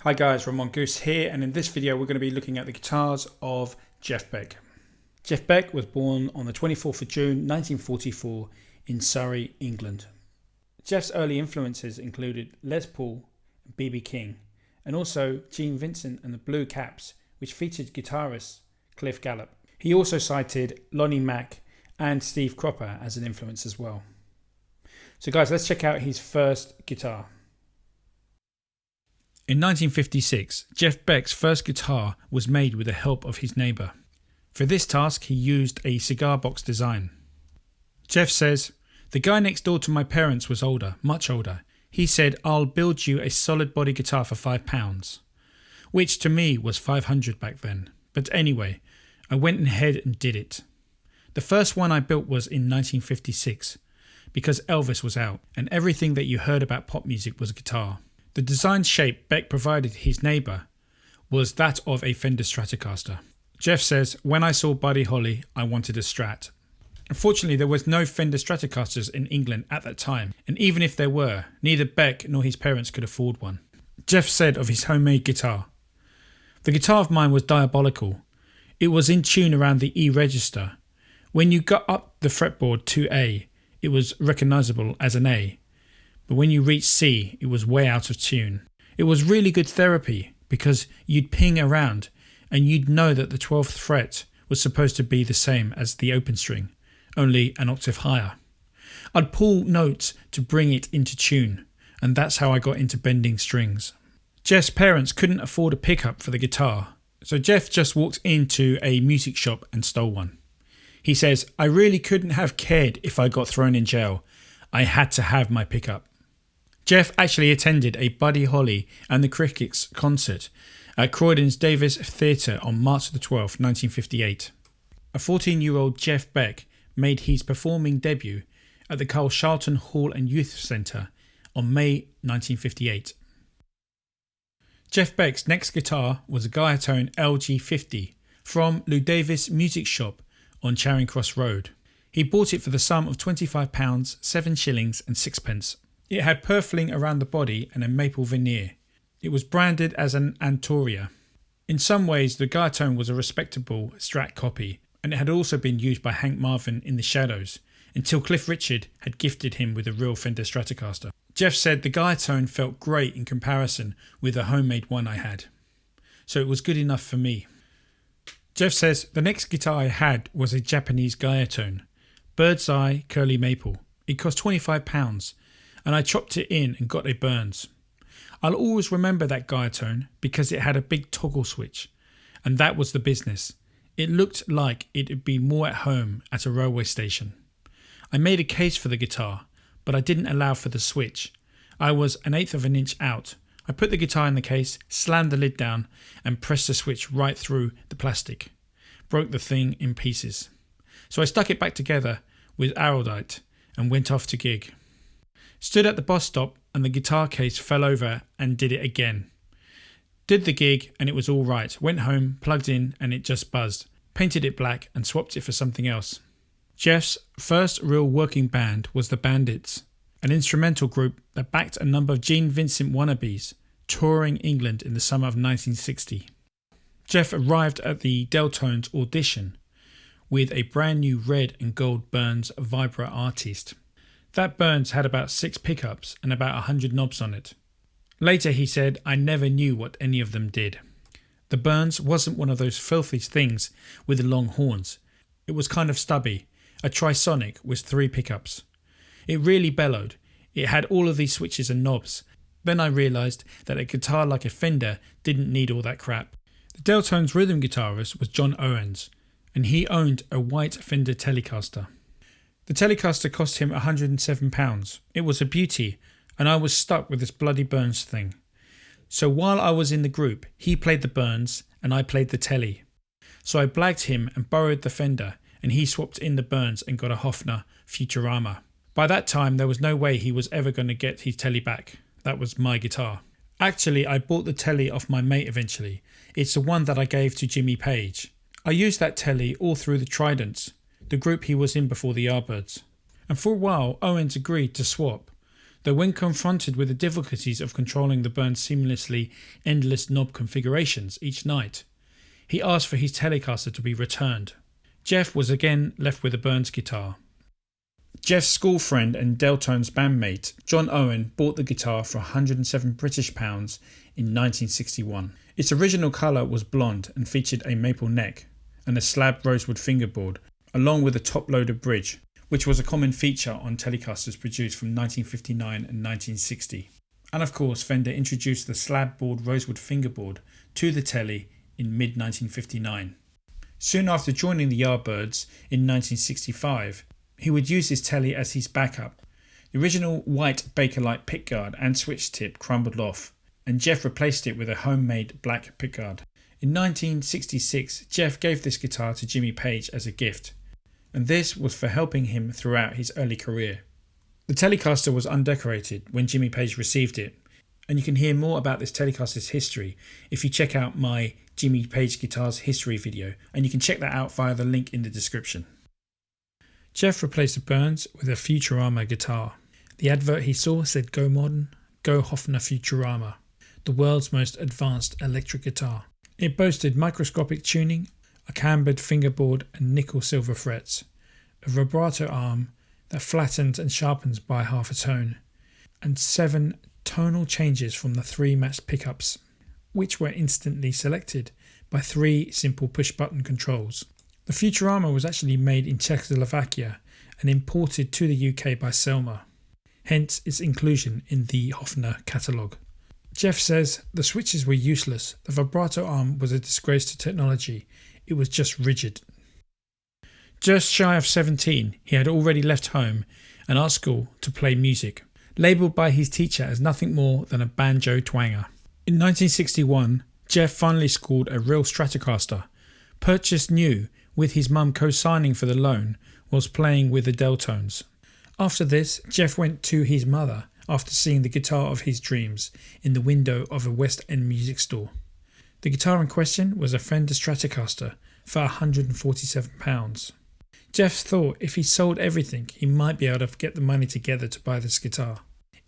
Hi guys, Ramon Goose here, and in this video we're going to be looking at the guitars of Jeff Beck. Jeff Beck was born on the 24th of June 1944 in Surrey, England. Jeff's early influences included Les Paul and B.B. King, and also Gene Vincent and the Blue Caps, which featured guitarist Cliff Gallup. He also cited Lonnie Mack and Steve Cropper as an influence as well. So guys, let's check out his first guitar. In 1956, Jeff Beck's first guitar was made with the help of his neighbour. For this task, he used a cigar box design. Jeff says, "The guy next door to my parents was older, much older. He said, 'I'll build you a solid body guitar for £5, which to me was 500 back then. But anyway, I went ahead and did it. The first one I built was in 1956, because Elvis was out, and everything that you heard about pop music was a guitar. The design shape Beck provided his neighbour was that of a Fender Stratocaster. Jeff says, "When I saw Buddy Holly, I wanted a Strat." Unfortunately, there was no Fender Stratocasters in England at that time, and even if there were, neither Beck nor his parents could afford one. Jeff said of his homemade guitar, "The guitar of mine was diabolical. It was in tune around the E register. When you got up the fretboard to A, it was recognisable as an A. But when you reached C, it was way out of tune. It was really good therapy because you'd ping around and you'd know that the 12th fret was supposed to be the same as the open string, only an octave higher. I'd pull notes to bring it into tune, and that's how I got into bending strings." Jeff's parents couldn't afford a pickup for the guitar, so Jeff just walked into a music shop and stole one. He says, "I really couldn't have cared if I got thrown in jail. I had to have my pickup." Jeff actually attended a Buddy Holly and the Crickets concert at Croydon's Davis Theatre on March the 12th, 1958. A 14-year-old Jeff Beck made his performing debut at the Carl Charlton Hall and Youth Centre on May 1958. Jeff Beck's next guitar was a Diatone LG50 from Lou Davis Music Shop on Charing Cross Road. He bought it for the sum of £25, 7 shillings and 6 pence. It had purfling around the body and a maple veneer. It was branded as an Antoria. In some ways, the Diatone was a respectable Strat copy, and it had also been used by Hank Marvin in the Shadows, until Cliff Richard had gifted him with a real Fender Stratocaster. Jeff said, "The Diatone felt great in comparison with the homemade one I had, so it was good enough for me." Jeff says, "The next guitar I had was a Japanese Diatone, Bird's Eye Curly Maple. It cost £25, and I chopped it in and got a Burns. I'll always remember that Diatone because it had a big toggle switch, and that was the business. It looked like it'd be more at home at a railway station. I made a case for the guitar, but I didn't allow for the switch. I was 1/8 of an inch out. I put the guitar in the case, slammed the lid down, and pressed the switch right through the plastic. Broke the thing in pieces. So I stuck it back together with araldite and went off to gig. Stood at the bus stop and the guitar case fell over and did it again. Did the gig and it was all right. Went home, plugged in and it just buzzed. Painted it black and swapped it for something else." Jeff's first real working band was the Bandits, an instrumental group that backed a number of Gene Vincent wannabes touring England in the summer of 1960. Jeff arrived at the Deltones audition with a brand new red and gold Burns Vibra Artiste. That Burns had about 6 pickups and about 100 knobs on it. Later he said, "I never knew what any of them did." The Burns wasn't one of those filthy things with the long horns. It was kind of stubby, a trisonic with 3 pickups. It really bellowed. It had all of these switches and knobs. Then I realised that a guitar like a Fender didn't need all that crap. The Deltones rhythm guitarist was John Owens, and he owned a white Fender Telecaster. The Telecaster cost him £107. It was a beauty, and I was stuck with this bloody Burns thing. So while I was in the group, he played the Burns and I played the Telly. So I blagged him and borrowed the Fender, and he swapped in the Burns and got a Hofner Futurama. By that time, there was no way he was ever going to get his Telly back. That was my guitar. Actually, I bought the Telly off my mate eventually. It's the one that I gave to Jimmy Page. I used that Telly all through the Tridents, the group he was in before the Yardbirds. And for a while, Owens agreed to swap. though when confronted with the difficulties of controlling the Burns' seamlessly endless knob configurations each night, he asked for his Telecaster to be returned. Jeff was again left with a Burns guitar. Jeff's school friend and Deltones bandmate John Owen bought the guitar for £107 British in 1961. Its original colour was blonde and featured a maple neck and a slab rosewood fingerboard, along with a top-loader bridge, which was a common feature on Telecasters produced from 1959 and 1960. And of course, Fender introduced the slab-board rosewood fingerboard to the Tele in mid-1959. Soon after joining the Yardbirds in 1965, he would use his Tele as his backup. The original white Bakelite pickguard and switch tip crumbled off, and Jeff replaced it with a homemade black pickguard. In 1966, Jeff gave this guitar to Jimmy Page as a gift, and this was for helping him throughout his early career. The Telecaster was undecorated when Jimmy Page received it, and you can hear more about this Telecaster's history if you check out my Jimmy Page Guitars History video, and you can check that out via the link in the description. Jeff replaced the Burns with a Futurama guitar. The advert he saw said, "Go modern, go Hofner Futurama, the world's most advanced electric guitar." It boasted microscopic tuning, a cambered fingerboard and nickel-silver frets, a vibrato arm that flattens and sharpens by half a tone, and 7 tonal changes from the 3 matched pickups, which were instantly selected by 3 simple push-button controls. The Futurama was actually made in Czechoslovakia and imported to the UK by Selmer, hence its inclusion in the Hofner catalogue. Jeff says the switches were useless, the vibrato arm was a disgrace to technology, it was just rigid. Just shy of 17, he had already left home and art school to play music, labelled by his teacher as nothing more than a banjo twanger. In 1961, Jeff finally scored a real Stratocaster, purchased new with his mum co-signing for the loan whilst playing with the Deltones. After this, Jeff went to his mother after seeing the guitar of his dreams in the window of a West End music store. The guitar in question was a Fender Stratocaster for £147. Jeff thought if he sold everything, he might be able to get the money together to buy this guitar.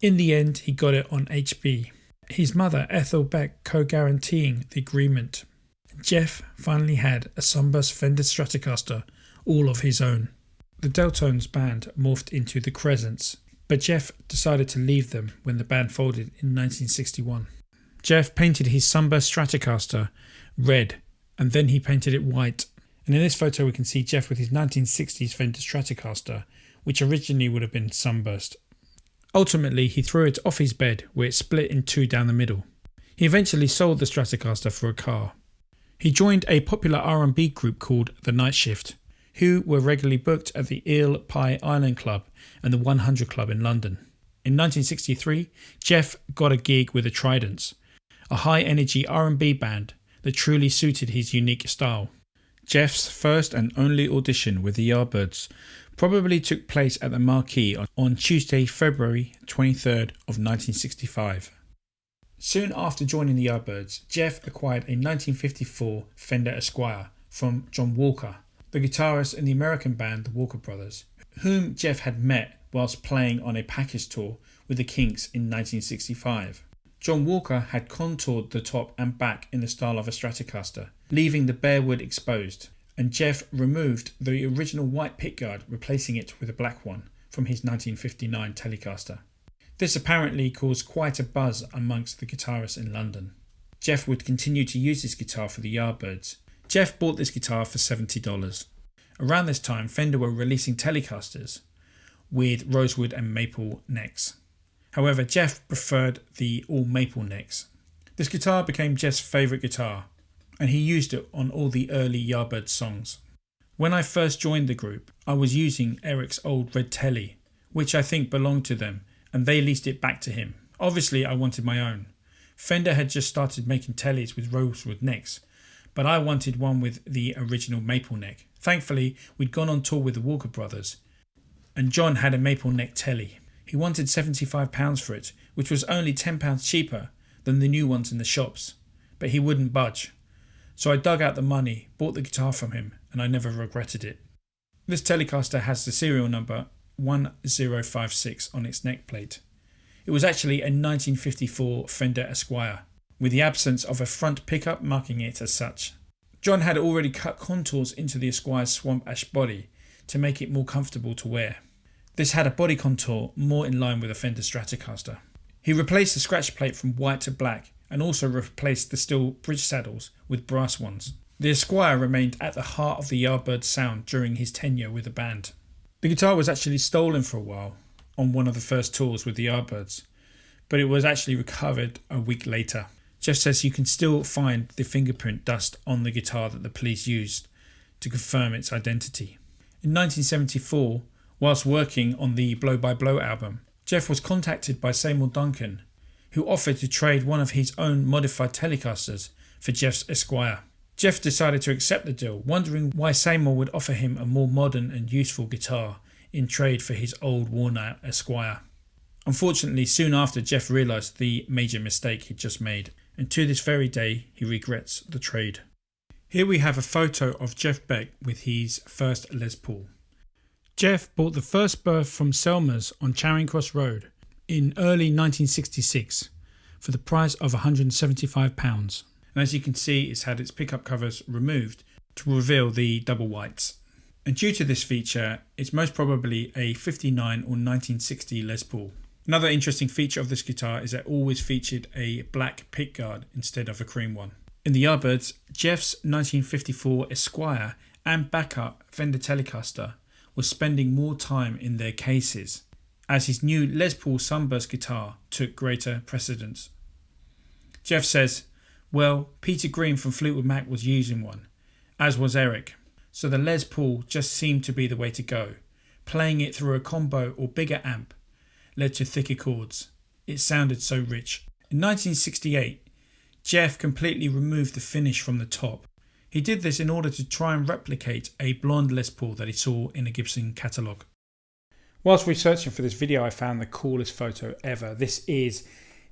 In the end, he got it on HB, his mother Ethel Beck co-guaranteeing the agreement. Jeff finally had a Sunburst Fender Stratocaster all of his own. The Deltones band morphed into the Crescents, but Jeff decided to leave them when the band folded in 1961. Jeff painted his Sunburst Stratocaster red, and then he painted it white. And in this photo we can see Jeff with his 1960s Fender Stratocaster, which originally would have been Sunburst. Ultimately, he threw it off his bed, where it split in 2 down the middle. He eventually sold the Stratocaster for a car. He joined a popular R&B group called The Night Shift, who were regularly booked at the Eel Pie Island Club and the 100 Club in London. In 1963, Jeff got a gig with the Tridents, a high-energy R&B band that truly suited his unique style. Jeff's first and only audition with the Yardbirds probably took place at the Marquee on Tuesday, February 23rd of 1965. Soon after joining the Yardbirds, Jeff acquired a 1954 Fender Esquire from John Walker, the guitarist in the American band the Walker Brothers, whom Jeff had met whilst playing on a package tour with the Kinks in 1965. John Walker had contoured the top and back in the style of a Stratocaster, leaving the bare wood exposed, and Jeff removed the original white pickguard, replacing it with a black one from his 1959 Telecaster. This apparently caused quite a buzz amongst the guitarists in London. Jeff would continue to use his guitar for the Yardbirds. Jeff bought this guitar for $70. Around this time, Fender were releasing Telecasters with rosewood and maple necks. However, Jeff preferred the all maple necks. This guitar became Jeff's favourite guitar, and he used it on all the early Yardbirds songs. When I first joined the group, I was using Eric's old red Tele, which I think belonged to them, and they leased it back to him. Obviously, I wanted my own. Fender had just started making Teles with rosewood necks, but I wanted one with the original maple neck. Thankfully, we'd gone on tour with the Walker Brothers, and John had a maple neck Tele. He wanted £75 for it, which was only £10 cheaper than the new ones in the shops, but he wouldn't budge. So I dug out the money, bought the guitar from him, and I never regretted it. This Telecaster has the serial number 1056 on its neck plate. It was actually a 1954 Fender Esquire, with the absence of a front pickup marking it as such. John had already cut contours into the Esquire's swamp ash body to make it more comfortable to wear. This had a body contour more in line with a Fender Stratocaster. He replaced the scratch plate from white to black and also replaced the steel bridge saddles with brass ones. The Esquire remained at the heart of the Yardbirds sound during his tenure with the band. The guitar was actually stolen for a while on one of the first tours with the Yardbirds, but it was actually recovered a week later. Jeff says you can still find the fingerprint dust on the guitar that the police used to confirm its identity. In 1974, whilst working on the Blow by Blow album, Jeff was contacted by Seymour Duncan, who offered to trade one of his own modified Telecasters for Jeff's Esquire. Jeff decided to accept the deal, wondering why Seymour would offer him a more modern and useful guitar in trade for his old worn-out Esquire. Unfortunately, soon after, Jeff realised the major mistake he'd just made, and to this very day he regrets the trade. Here we have a photo of Jeff Beck with his first Les Paul. Jeff bought the first berth from Selmer's on Charing Cross Road in early 1966 for the price of £175. And as you can see, it's had its pickup covers removed to reveal the double whites. And due to this feature, it's most probably a 59 or 1960 Les Paul. Another interesting feature of this guitar is that it always featured a black pickguard instead of a cream one. In the Yardbirds, Jeff's 1954 Esquire and backup Fender Telecaster was spending more time in their cases, as his new Les Paul Sunburst guitar took greater precedence. Jeff says, well, Peter Green from Fleetwood Mac was using one, as was Eric, so the Les Paul just seemed to be the way to go. Playing it through a combo or bigger amp led to thicker chords. It sounded so rich. In 1968, Jeff completely removed the finish from the top. He did this in order to try and replicate a blonde Les Paul that he saw in a Gibson catalogue. Whilst researching for this video, I found the coolest photo ever. This is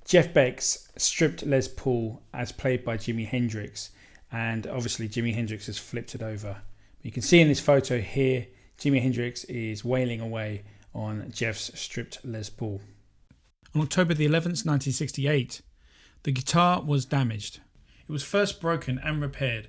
Jeff Beck's stripped Les Paul as played by Jimi Hendrix, and obviously Jimi Hendrix has flipped it over. You can see in this photo here, Jimi Hendrix is wailing away on Jeff's stripped Les Paul. On October the 11th, 1968, the guitar was damaged. It was first broken and repaired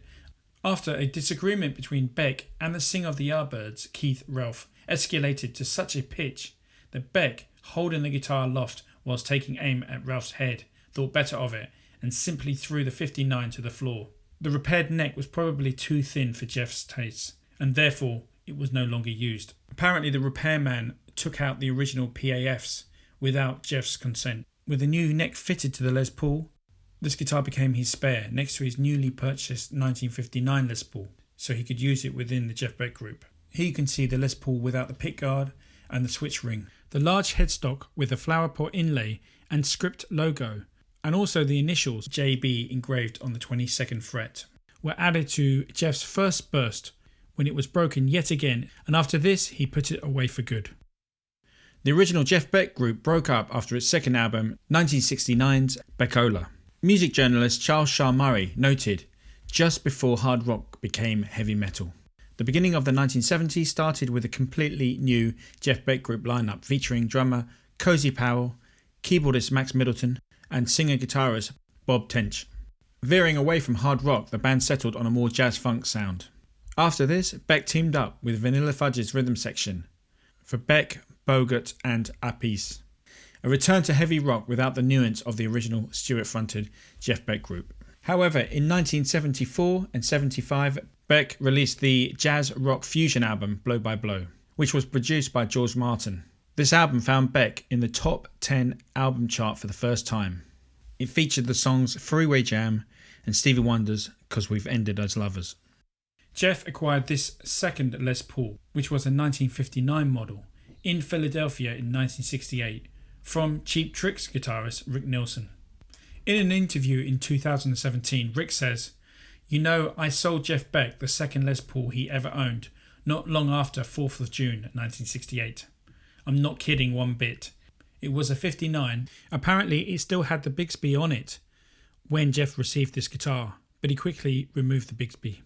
after a disagreement between Beck and the singer of the Yardbirds, Keith Relf, escalated to such a pitch that Beck, holding the guitar aloft whilst taking aim at Relf's head, thought better of it and simply threw the 59 to the floor. The repaired neck was probably too thin for Jeff's taste, and therefore it was no longer used. Apparently the repairman took out the original PAFs without Jeff's consent. With a new neck fitted to the Les Paul, this guitar became his spare next to his newly purchased 1959 Les Paul, so he could use it within the Jeff Beck group. Here you can see the Les Paul without the pickguard and the switch ring, the large headstock with the flower pot inlay and script logo, and also the initials JB engraved on the 22nd fret, were added to Jeff's first burst when it was broken yet again, and after this he put it away for good. The original Jeff Beck group broke up after its second album, 1969's Beckola. Music journalist Charles Shaar Murray noted, just before hard rock became heavy metal. The beginning of the 1970s started with a completely new Jeff Beck group lineup featuring drummer Cozy Powell, keyboardist Max Middleton, and singer-guitarist Bob Tench. Veering away from hard rock, the band settled on a more jazz-funk sound. After this, Beck teamed up with Vanilla Fudge's rhythm section for Beck, Bogart and r.i.p. A return to heavy rock without the nuance of the original Stewart-fronted Jeff Beck group. However, in 1974 and 75, Beck released the jazz rock fusion album Blow by Blow, which was produced by George Martin. This album found Beck in the top 10 album chart for the first time. It featured the songs Freeway Jam and Stevie Wonder's 'Cause We've Ended as Lovers. Jeff acquired this second Les Paul, which was a 1959 model, in Philadelphia in 1968 from Cheap Trick's guitarist Rick Nielsen. In an interview in 2017, Rick says, "You know, I sold Jeff Beck the second Les Paul he ever owned, not long after 4th of June 1968. I'm not kidding one bit. It was a 59. Apparently it still had the Bixby on it when Jeff received this guitar, but he quickly removed the Bixby.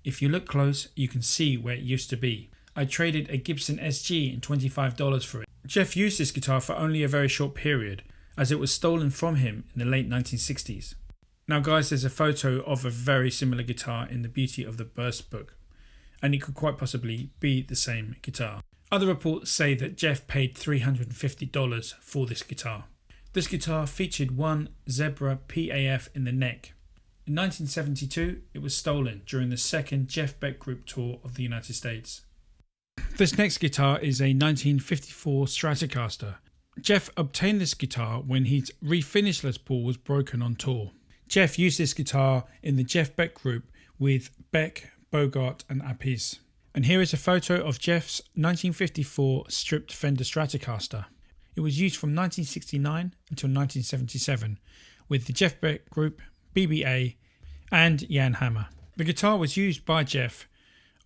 If you look close, you can see where it used to be. I traded a Gibson SG and $25 for it." Jeff used this guitar for only a very short period, as it was stolen from him in the late 1960s. Now guys, there's a photo of a very similar guitar in the Beauty of the Burst book, and it could quite possibly be the same guitar. Other reports say that Jeff paid $350 for this guitar. This guitar featured one zebra PAF in the neck. In 1972, it was stolen during the second Jeff Beck Group tour of the United States. This next guitar is a 1954 Stratocaster. Jeff obtained this guitar when his refinished Les Paul was broken on tour. Jeff used this guitar in the Jeff Beck Group with Beck, Bogart and r.i.p. And here is a photo of Jeff's 1954 stripped Fender Stratocaster. It was used from 1969 until 1977 with the Jeff Beck Group, BBA and Jan Hammer. The guitar was used by Jeff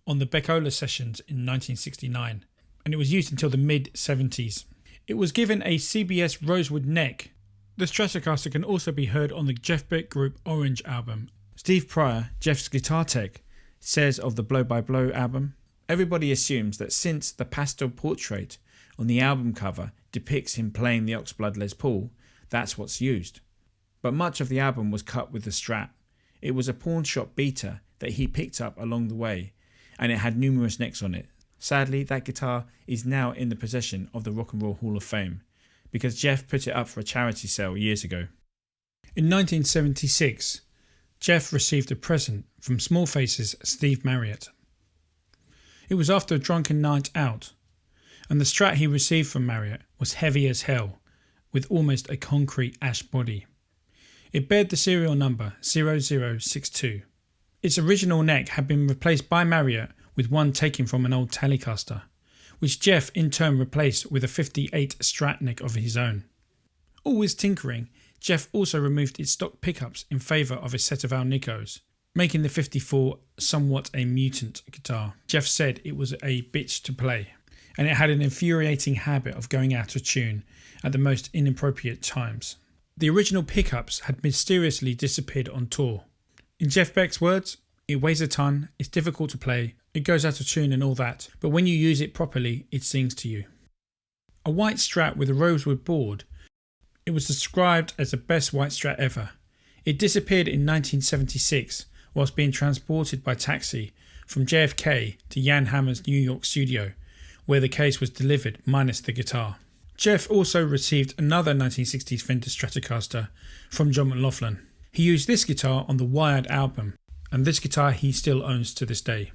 on the Beckola sessions in 1969, and it was used until the mid-70s. It was given a CBS rosewood neck. The Stratocaster can also be heard on the Jeff Beck Group Orange album. Steve Pryor, Jeff's guitar tech, says of the Blow by Blow album, "Everybody assumes that since the pastel portrait on the album cover depicts him playing the Oxblood Les Paul, that's what's used. But much of the album was cut with the Strat. It was a pawn shop beta that he picked up along the way, and it had numerous necks on it. Sadly, that guitar is now in the possession of the Rock and Roll Hall of Fame, because Jeff put it up for a charity sale years ago." In 1976, Jeff received a present from Small Faces' Steve Marriott. It was after a drunken night out, and the Strat he received from Marriott was heavy as hell, with almost a concrete ash body. It bared the serial number 0062. Its original neck had been replaced by Marriott with one taken from an old Telecaster, which Jeff in turn replaced with a 58 Strat neck of his own. Always tinkering, Jeff also removed its stock pickups in favour of a set of Alnicos, making the 54 somewhat a mutant guitar. Jeff said it was a bitch to play, and it had an infuriating habit of going out of tune at the most inappropriate times. The original pickups had mysteriously disappeared on tour. In Jeff Beck's words, "It weighs a ton, it's difficult to play, it goes out of tune and all that, but when you use it properly, it sings to you." A white Strat with a rosewood board, it was described as the best white Strat ever. It disappeared in 1976 whilst being transported by taxi from JFK to Jan Hammer's New York studio, where the case was delivered minus the guitar. Jeff also received another 1960s Fender Stratocaster from John McLaughlin. He used this guitar on the Wired album, and this guitar he still owns to this day.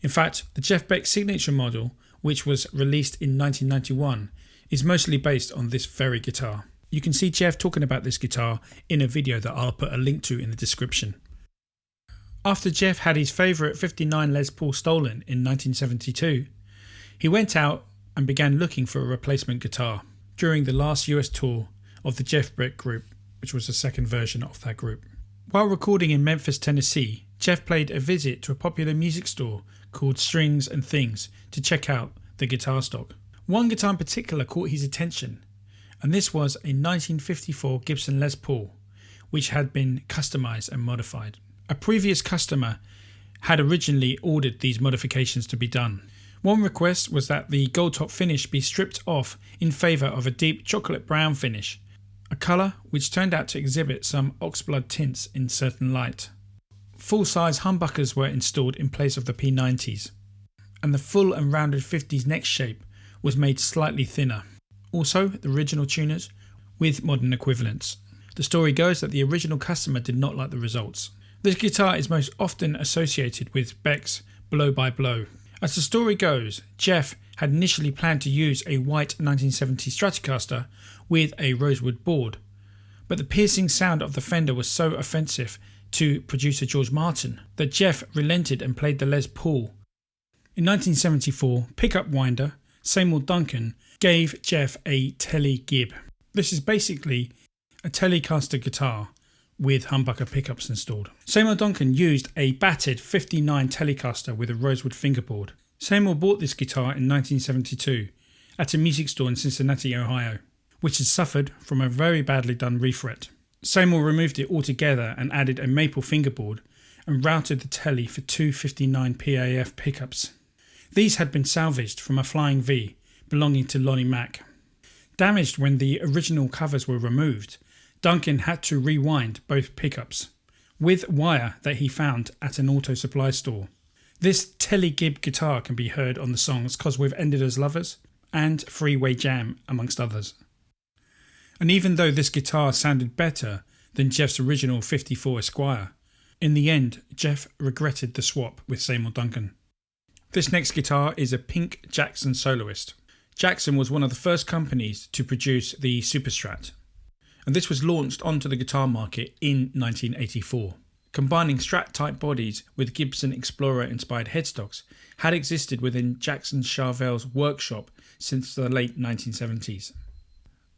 In fact, the Jeff Beck signature model, which was released in 1991, is mostly based on this very guitar. You can see Jeff talking about this guitar in a video that I'll put a link to in the description. After Jeff had his favourite 59 Les Paul stolen in 1972, he went out and began looking for a replacement guitar during the last US tour of the Jeff Beck Group, which was the second version of that group. While recording in Memphis, Tennessee, Jeff paid a visit to a popular music store called Strings and Things to check out the guitar stock. One guitar in particular caught his attention, and this was a 1954 Gibson Les Paul, which had been customised and modified. A previous customer had originally ordered these modifications to be done. One request was that the gold top finish be stripped off in favour of a deep chocolate brown finish, a colour which turned out to exhibit some oxblood tints in certain light. Full-size humbuckers were installed in place of the P90s, and the full and rounded 50s neck shape was made slightly thinner. Also, the original tuners with modern equivalents. The story goes that the original customer did not like the results. This guitar is most often associated with Beck's Blow by Blow. As the story goes, Jeff had initially planned to use a white 1970 Stratocaster with a rosewood board, but the piercing sound of the Fender was so offensive to producer George Martin that Jeff relented and played the Les Paul. In 1974, pickup winder Seymour Duncan gave Jeff a Tele-Gib. This is basically a Telecaster guitar with humbucker pickups installed. Seymour Duncan used a battered 59 Telecaster with a rosewood fingerboard. Seymour bought this guitar in 1972 at a music store in Cincinnati, Ohio, which had suffered from a very badly done refret. Seymour removed it altogether and added a maple fingerboard and routed the Tele for two 59 PAF pickups. These had been salvaged from a Flying V belonging to Lonnie Mack. Damaged when the original covers were removed, Duncan had to rewind both pickups with wire that he found at an auto supply store. This Tele-Gib guitar can be heard on the songs "'Cause We've Ended as Lovers" and "Freeway Jam", amongst others. And even though this guitar sounded better than Jeff's original 54 Esquire, in the end Jeff regretted the swap with Seymour Duncan. This next guitar is a pink Jackson Soloist. Jackson was one of the first companies to produce the Super Strat, and this was launched onto the guitar market in 1984. Combining Strat-type bodies with Gibson Explorer-inspired headstocks had existed within Jackson Charvel's workshop since the late 1970s.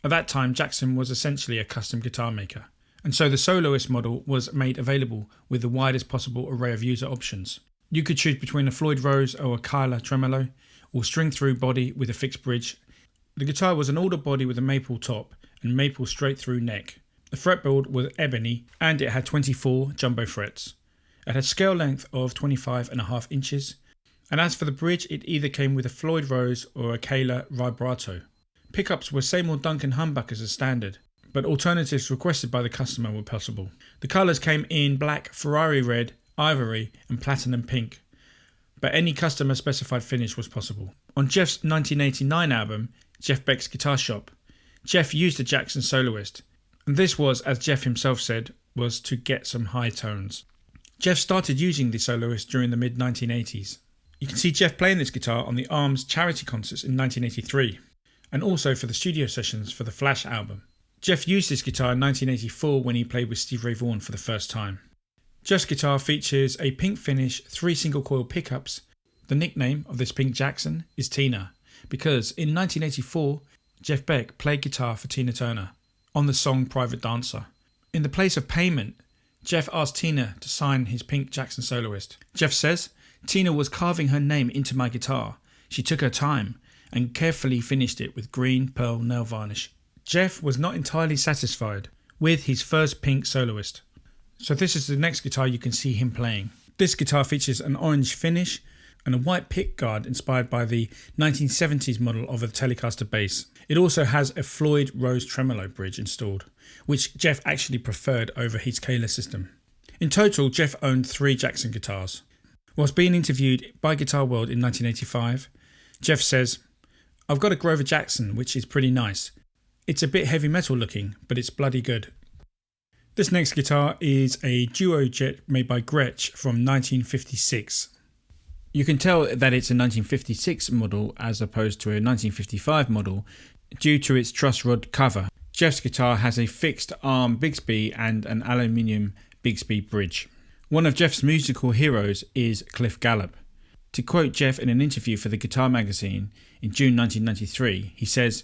At that time, Jackson was essentially a custom guitar maker, and so the Soloist model was made available with the widest possible array of user options. You could choose between a Floyd Rose or a Kyla tremolo, or string-through body with a fixed bridge. The guitar was an alder body with a maple top and maple straight-through neck. The fretboard was ebony and it had 24 jumbo frets. It had scale length of 25.5 inches, and as for the bridge, it either came with a Floyd Rose or a Kyla vibrato. Pickups were Seymour Duncan humbuckers as standard, but alternatives requested by the customer were possible. The colours came in black, Ferrari red, ivory and platinum pink, but any customer specified finish was possible. On Jeff's 1989 album, Jeff Beck's Guitar Shop, Jeff used a Jackson Soloist, and this was, as Jeff himself said, was to get some high tones. Jeff started using the Soloist during the mid-1980s. You can see Jeff playing this guitar on the Arms charity concerts in 1983, and also for the studio sessions for the Flash album. Jeff used this guitar in 1984 when he played with Steve Ray Vaughan for the first time. Jeff's guitar features a pink finish, 3 single coil pickups. The nickname of this pink Jackson is Tina, because in 1984, Jeff Beck played guitar for Tina Turner on the song Private Dancer. In the place of payment, Jeff asked Tina to sign his pink Jackson Soloist. Jeff says, "Tina was carving her name into my guitar. She took her time and carefully finished it with green pearl nail varnish." Jeff was not entirely satisfied with his first pink Soloist, so this is the next guitar you can see him playing. This guitar features an orange finish and a white pickguard inspired by the 1970s model of a Telecaster bass. It also has a Floyd Rose tremolo bridge installed, which Jeff actually preferred over his Kyla system. In total, Jeff owned 3 Jackson guitars. Whilst being interviewed by Guitar World in 1985, Jeff says, "I've got a Grover Jackson, which is pretty nice. It's a bit heavy metal looking, but it's bloody good." This next guitar is a Duo Jet made by Gretsch from 1956. You can tell that it's a 1956 model as opposed to a 1955 model due to its truss rod cover. Jeff's guitar has a fixed arm Bigsby and an aluminium Bigsby bridge. One of Jeff's musical heroes is Cliff Gallup. To quote Jeff in an interview for the Guitar magazine in June 1993, he says,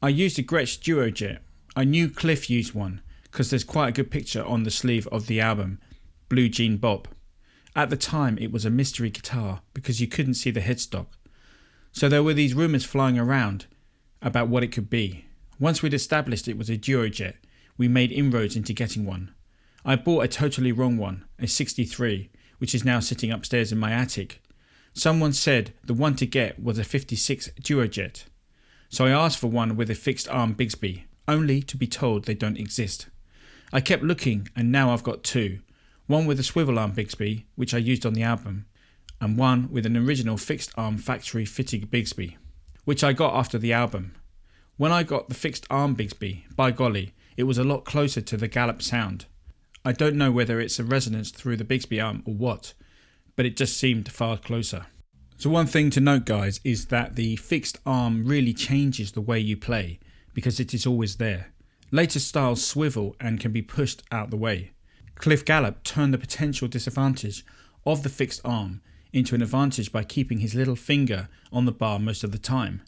"I used a Gretsch Duo Jet. I knew Cliff used one because there's quite a good picture on the sleeve of the album, Blue Jean Bop. At the time it was a mystery guitar because you couldn't see the headstock. So there were these rumours flying around about what it could be. Once we'd established it was a Duo Jet, we made inroads into getting one. I bought a totally wrong one, a 63, which is now sitting upstairs in my attic. Someone said the one to get was a 56 Duo Jet. So I asked for one with a fixed arm Bigsby, only to be told they don't exist. I kept looking and now I've got 2. One with a swivel arm Bigsby, which I used on the album, and one with an original fixed arm factory fitted Bigsby, which I got after the album. When I got the fixed arm Bigsby, by golly, it was a lot closer to the Gallup sound. I don't know whether it's a resonance through the Bigsby arm or what, but it just seemed far closer." So one thing to note, guys, is that the fixed arm really changes the way you play because it is always there. Later styles swivel and can be pushed out the way. Cliff Gallup turned the potential disadvantage of the fixed arm into an advantage by keeping his little finger on the bar most of the time.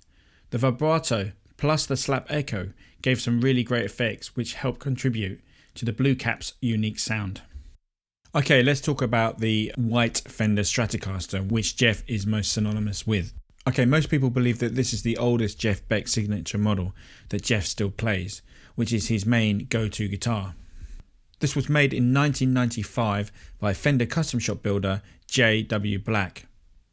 The vibrato plus the slap echo gave some really great effects which helped contribute to the Blue Cap's unique sound. Okay, let's talk about the white Fender Stratocaster, which Jeff is most synonymous with. Okay, most people believe that this is the oldest Jeff Beck signature model that Jeff still plays, which is his main go-to guitar. This was made in 1995 by Fender custom shop builder J.W. Black.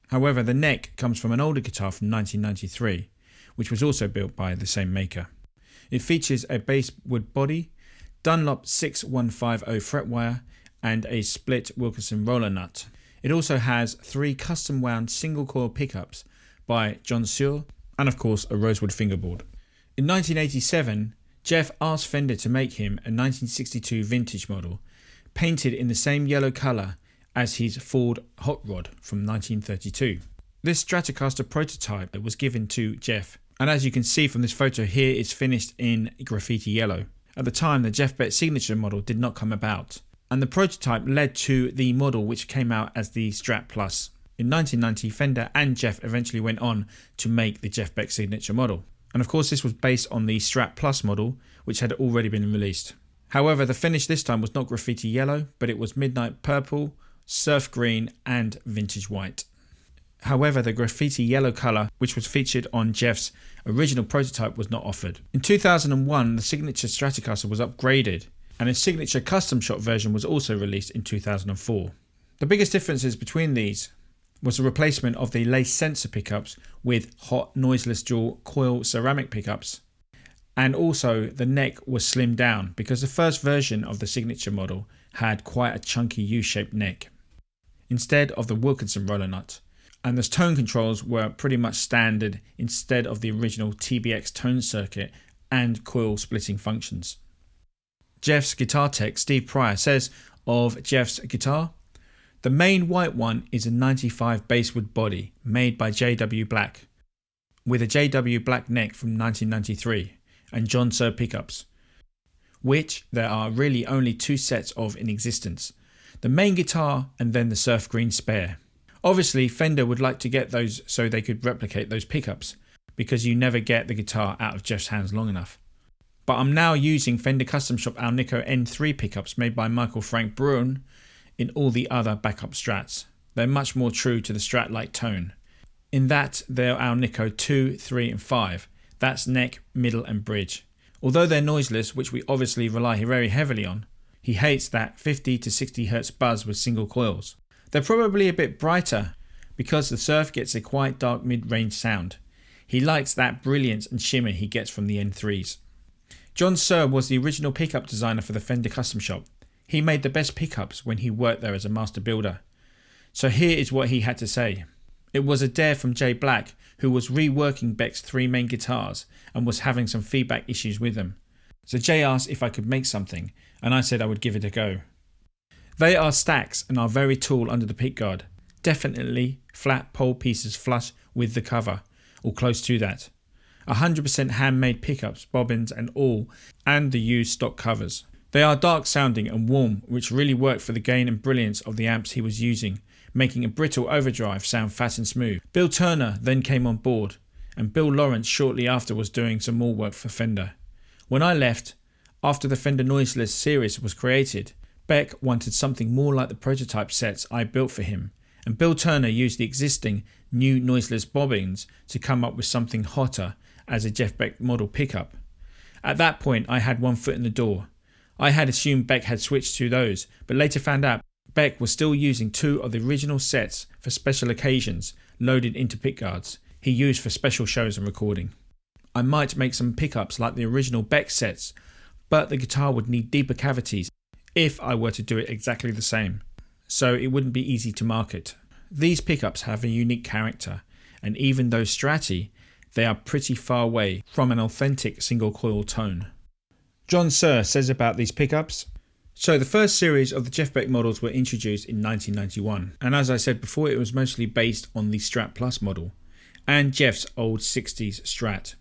However, the neck comes from an older guitar from 1993, which was also built by the same maker. It features a basswood body, Dunlop 6150 fretwire, and a split Wilkinson roller nut. It also has 3 custom wound single coil pickups by John Searle, and of course a rosewood fingerboard. In 1987, Jeff asked Fender to make him a 1962 vintage model, painted in the same yellow colour as his Ford Hot Rod from 1932. This Stratocaster prototype was given to Jeff, and as you can see from this photo here, it's finished in graffiti yellow. At the time, the Jeff Beck signature model did not come about, and the prototype led to the model which came out as the Strat Plus. In 1990, Fender and Jeff eventually went on to make the Jeff Beck signature model. And of course this was based on the Strat Plus model, which had already been released. However, the finish this time was not graffiti yellow, but it was midnight purple, surf green and vintage white. However, the graffiti yellow colour, which was featured on Jeff's original prototype, was not offered. In 2001, the signature Stratocaster was upgraded, and a signature custom shop version was also released in 2004. The biggest differences between these was the replacement of the lace sensor pickups with hot noiseless dual coil ceramic pickups, and also the neck was slimmed down because the first version of the signature model had quite a chunky U-shaped neck instead of the Wilkinson roller nut, and the tone controls were pretty much standard instead of the original TBX tone circuit and coil splitting functions. Jeff's guitar tech Steve Pryor says of Jeff's guitar, "The main white one is a 95 basswood body made by J.W. Black with a J.W. Black neck from 1993 and John Searle pickups, which there are really only 2 sets of in existence, the main guitar and then the surf green spare. Obviously Fender would like to get those so they could replicate those pickups because you never get the guitar out of Jeff's hands long enough. But I'm now using Fender Custom Shop Alnico N3 pickups made by Michael Frank Bruin in all the other backup Strats. They're much more true to the Strat-like tone, in that they're Alnico 2, 3 and 5. That's neck, middle and bridge. Although they're noiseless, which we obviously rely very heavily on, he hates that 50 to 60 Hz buzz with single coils. They're probably a bit brighter because the surf gets a quite dark mid-range sound. He likes that brilliance and shimmer he gets from the N3s. John Searle was the original pickup designer for the Fender Custom Shop. He made the best pickups when he worked there as a master builder. So here is what he had to say. It was a dare from Jay Black, who was reworking Beck's 3 main guitars and was having some feedback issues with them. So Jay asked if I could make something, and I said I would give it a go. They are stacks and are very tall under the pickguard. Definitely flat pole pieces flush with the cover, or close to that. 100% handmade pickups, bobbins and all, and the used stock covers. They are dark sounding and warm, which really worked for the gain and brilliance of the amps he was using, making a brittle overdrive sound fat and smooth. Bill Turner then came on board, and Bill Lawrence shortly after was doing some more work for Fender. When I left, after the Fender Noiseless series was created, Beck wanted something more like the prototype sets I built for him, and Bill Turner used the existing new noiseless bobbins to come up with something hotter as a Jeff Beck model pickup. At that point I had one foot in the door. I had assumed Beck had switched to those, but later found out Beck was still using 2 of the original sets for special occasions loaded into pickguards he used for special shows and recording. I might make some pickups like the original Beck sets, but the guitar would need deeper cavities if I were to do it exactly the same, so it wouldn't be easy to market. These pickups have a unique character, and even though Stratty, they are pretty far away from an authentic single coil tone. John Searle says about these pickups, so the first series of the Jeff Beck models were introduced in 1991, and as I said before, it was mostly based on the Strat Plus model and Jeff's old 60s Strat.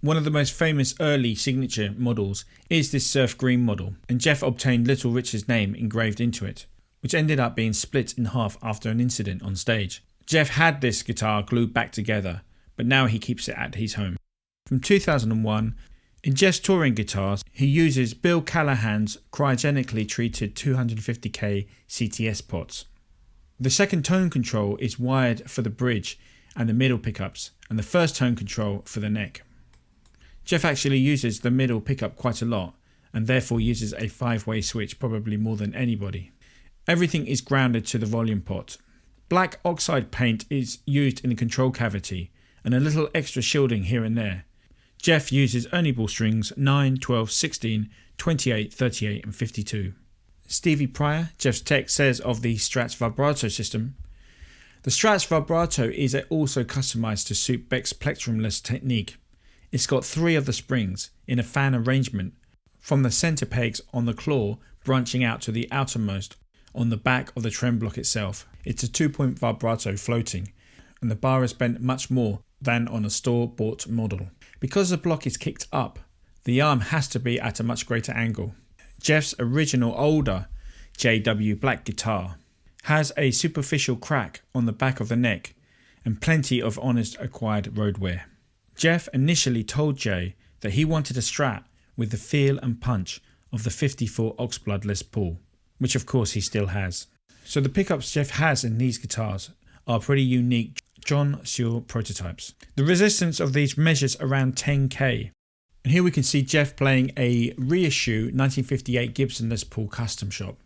One of the most famous early signature models is this surf green model, and Jeff obtained Little Richard's name engraved into it, which ended up being split in half after an incident on stage. Jeff had this guitar glued back together, but now he keeps it at his home. From 2001, in Jeff's touring guitars, he uses Bill Callahan's cryogenically treated 250K CTS pots. The second tone control is wired for the bridge and the middle pickups, and the first tone control for the neck. Jeff actually uses the middle pickup quite a lot, and therefore uses a 5-way switch probably more than anybody. Everything is grounded to the volume pot. Black oxide paint is used in the control cavity, and a little extra shielding here and there. Jeff uses Ernie Ball strings 9, 12, 16, 28, 38 and 52. Stevie Pryor, Jeff's tech, says of the Strat's vibrato system, "The Strat's vibrato is also customized to suit Beck's plectrumless technique. It's got 3 of the springs in a fan arrangement from the center pegs on the claw branching out to the outermost on the back of the trem block itself. It's a 2-point vibrato floating, and the bar is bent much more than on a store-bought model. Because the block is kicked up, the arm has to be at a much greater angle." Jeff's original older JW Black guitar has a superficial crack on the back of the neck and plenty of honest acquired road wear. Jeff initially told Jay that he wanted a Strat with the feel and punch of the 54 Oxblood Les Paul, which of course he still has. So the pickups Jeff has in these guitars are pretty unique John Searle prototypes. The resistance of these measures around 10k. And here we can see Jeff playing a reissue 1958 Gibson Les Paul custom shop,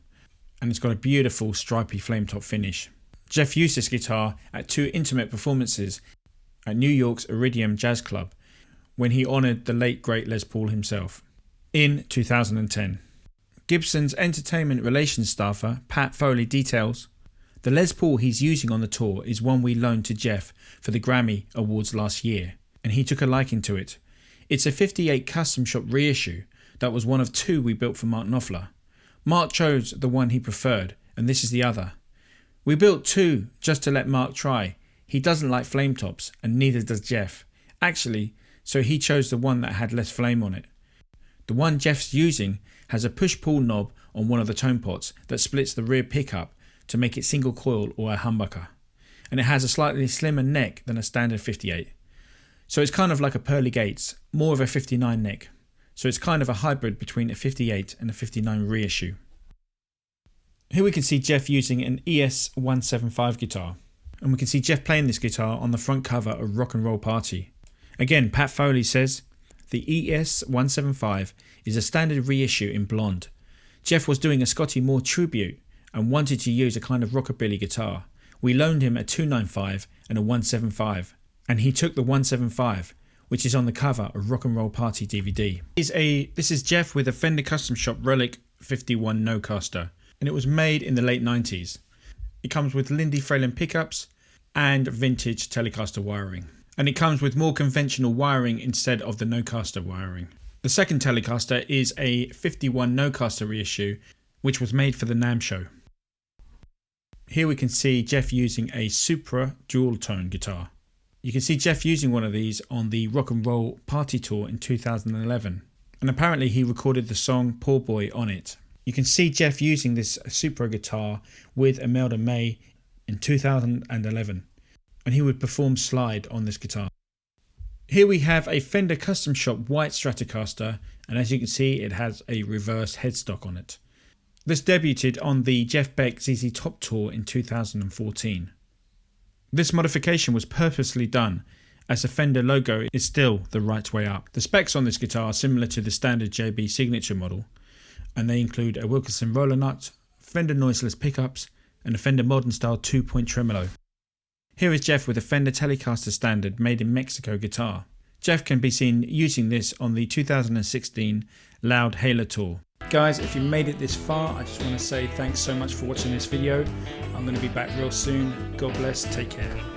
and it's got a beautiful stripy flametop finish. Jeff used this guitar at 2 intimate performances at New York's Iridium Jazz Club when he honoured the late great Les Paul himself in 2010. Gibson's entertainment relations staffer Pat Foley details, "The Les Paul he's using on the tour is one we loaned to Jeff for the Grammy Awards last year, and he took a liking to it. It's a 58 custom shop reissue that was one of 2 we built for Mark Knopfler. Mark chose the one he preferred, and this is the other. We built 2 just to let Mark try. He doesn't like flame tops, and neither does Jeff. Actually, so he chose the one that had less flame on it. The one Jeff's using has a push-pull knob on one of the tone pots that splits the rear pickup to make it single coil or a humbucker, and it has a slightly slimmer neck than a standard 58. So it's kind of like a Pearly Gates, more of a 59 neck. So it's kind of a hybrid between a 58 and a 59 reissue." Here we can see Jeff using an ES-175 guitar, and we can see Jeff playing this guitar on the front cover of Rock and Roll Party. Again, Pat Foley says, "The ES-175 is a standard reissue in blonde. Jeff was doing a Scotty Moore tribute and wanted to use a kind of rockabilly guitar. We loaned him a 295 and a 175. And he took the 175, which is on the cover of Rock and Roll Party DVD. This is Jeff with a Fender Custom Shop Relic 51 Nocaster, and it was made in the late 90s. It comes with Lindy Fralin pickups and vintage Telecaster wiring. And it comes with more conventional wiring instead of the Nocaster wiring. The second Telecaster is a 51 Nocaster reissue, which was made for the NAMM show. Here we can see Jeff using a Supra dual tone guitar. You can see Jeff using one of these on the Rock and Roll Party Tour in 2011, and apparently he recorded the song Poor Boy on it. You can see Jeff using this Supra guitar with Imelda May in 2011, and he would perform slide on this guitar. Here we have a Fender Custom Shop white Stratocaster, and as you can see it has a reverse headstock on it. This debuted on the Jeff Beck ZZ Top Tour in 2014. This modification was purposely done as the Fender logo is still the right way up. The specs on this guitar are similar to the standard JB signature model, and they include a Wilkinson roller nut, Fender noiseless pickups, and a Fender modern style 2-point tremolo. Here is Jeff with a Fender Telecaster standard made in Mexico guitar. Jeff can be seen using this on the 2016 Loud Halo Tour. Guys, if you made it this far, I just want to say thanks so much for watching this video. I'm going to be back real soon. God bless. Take care.